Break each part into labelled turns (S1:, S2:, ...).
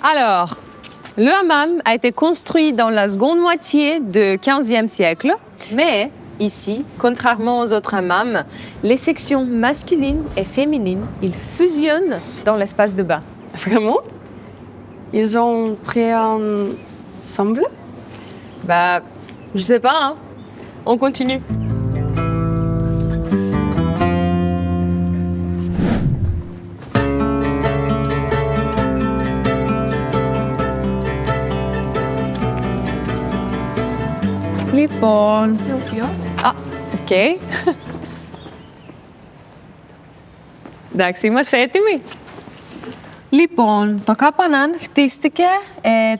S1: Alors, le hammam a été construit dans la seconde moitié du XVe siècle, mais ici, contrairement aux autres hammams, les sections masculines et féminines, ils fusionnent dans l'espace de bain.
S2: Vraiment? Ils ont pris ensemble?
S1: Bah, je sais pas, hein. On continue. Λοιπόν. Α, οκ. Εντάξει, είμαστε έτοιμοι. Λοιπόν, το Κάπαναν χτίστηκε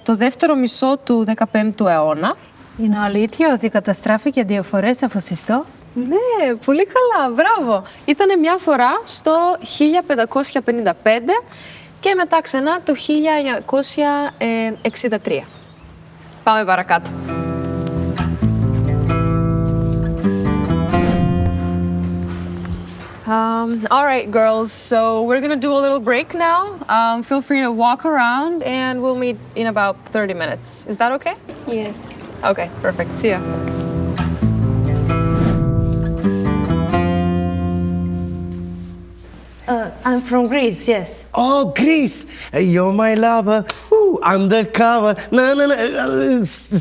S1: το δεύτερο μισό του 15ου αιώνα.
S3: Είναι αλήθεια ότι καταστράφηκε 2 φορές από σειστό?
S1: Ναι, πολύ καλά, μπράβο. Ήτανε μια φορά στο 1555 και μετά ξανά το 1963. Πάμε παρακάτω. All right, girls, so we're gonna do a little break now. Feel free to walk around and we'll meet in about 30 minutes. Is that okay?
S2: Yes.
S1: Okay, perfect. See ya.
S3: I'm from Greece, yes.
S4: Oh, Greece! You're my lover. Ooh, undercover.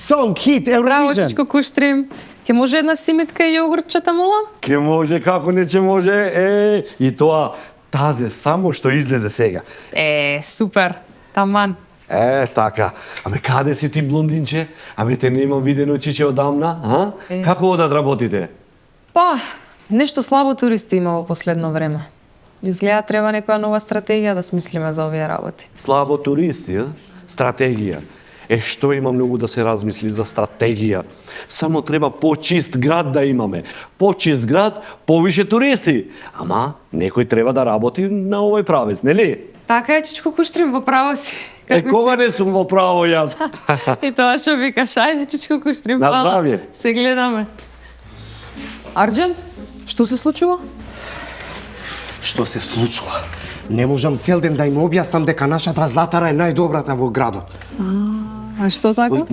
S4: Song, hit,
S1: Браво,
S4: Eurovision.
S1: чичко куштрим. Ке може една симитка и јогуртчета, молам?
S5: Ке може, како не ќе може, и тоа тазе само што излезе сега.
S1: Супер, таман.
S5: Така. Абе, каде си ти, блондинче? Абе, те немам видено чиче одамна, а? Како одат работите?
S1: Па, нешто слабо туристи има во последно време. Изгледа треба некоја нова стратегија да смислиме за овие работи.
S5: Слабо туристи, а? Стратегија. Што има многу да се размисли за стратегија. Само треба почист град да имаме. Почист град, повише туристи. Ама, некој треба да работи на овој правец, нели?
S1: Така е, чичко куштрим, во право си.
S5: Кога не сум во право јас?
S1: И тоа што викаш, ајде, чичко куштрим.
S5: На здравје.
S1: Се гледаме. Арџент, што се случува?
S4: Што се случува? Не можам цел ден да им објаснам дека нашата златара е најдобрата во градот.
S1: А што така?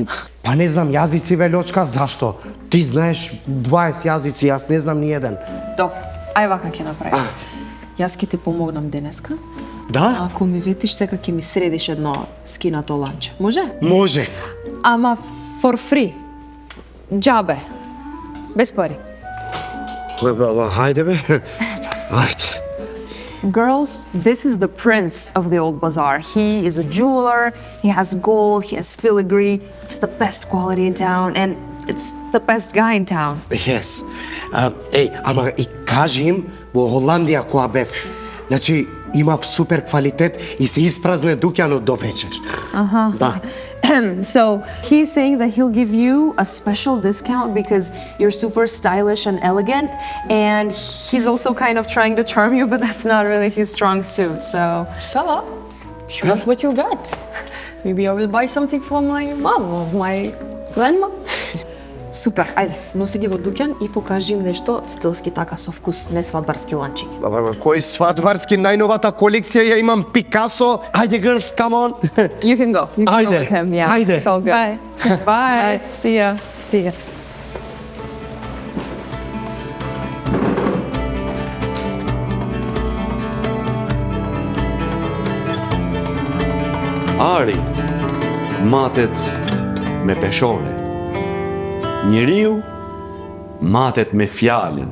S4: Па не знам јазици, велјочка, зашто? Ти знаеш 20 јазици, јас не знам ни еден.
S1: Добро, ај вака ќе направим. Јас ќе ти помогнам денеска.
S4: Да?
S1: Ако ми ветиш дека ќе ми средиш едно скинато ланче. Може?
S4: Може.
S1: Ама for free. Џабе. Без пари.
S4: Хајде бе. Ајде.
S1: Girls, this is the prince of the old bazaar. He is a jeweler, he has gold, he has filigree. It's the best quality in town and it's the best guy in town.
S4: Yes. Ама и кажи им во Холандија која бев. Значи, има супер квалитет и се испразне дуќанот до вечер. Да.
S1: So he's saying that he'll give you a special discount because you're super stylish and elegant, and he's also kind of trying to charm you, but that's not really his strong suit. So
S2: Shut up. Show us what you got. Maybe I will buy something for my mom or my grandma.
S1: супер, ајде, носи ги во дуќан и покажи им нешто стилски така со вкус, не свадбарски ланчи.
S4: Кој свадбарски, најновата колекција ја имам Пикасо. Ајде, girls, come on.
S1: You can go. You can
S4: Ајде,
S1: go with him. Yeah,
S4: ајде.
S1: it's all good. Bye. Bye. See ya. See ya.
S5: Ari, matet me peshore. Njeriu matet me fjalën.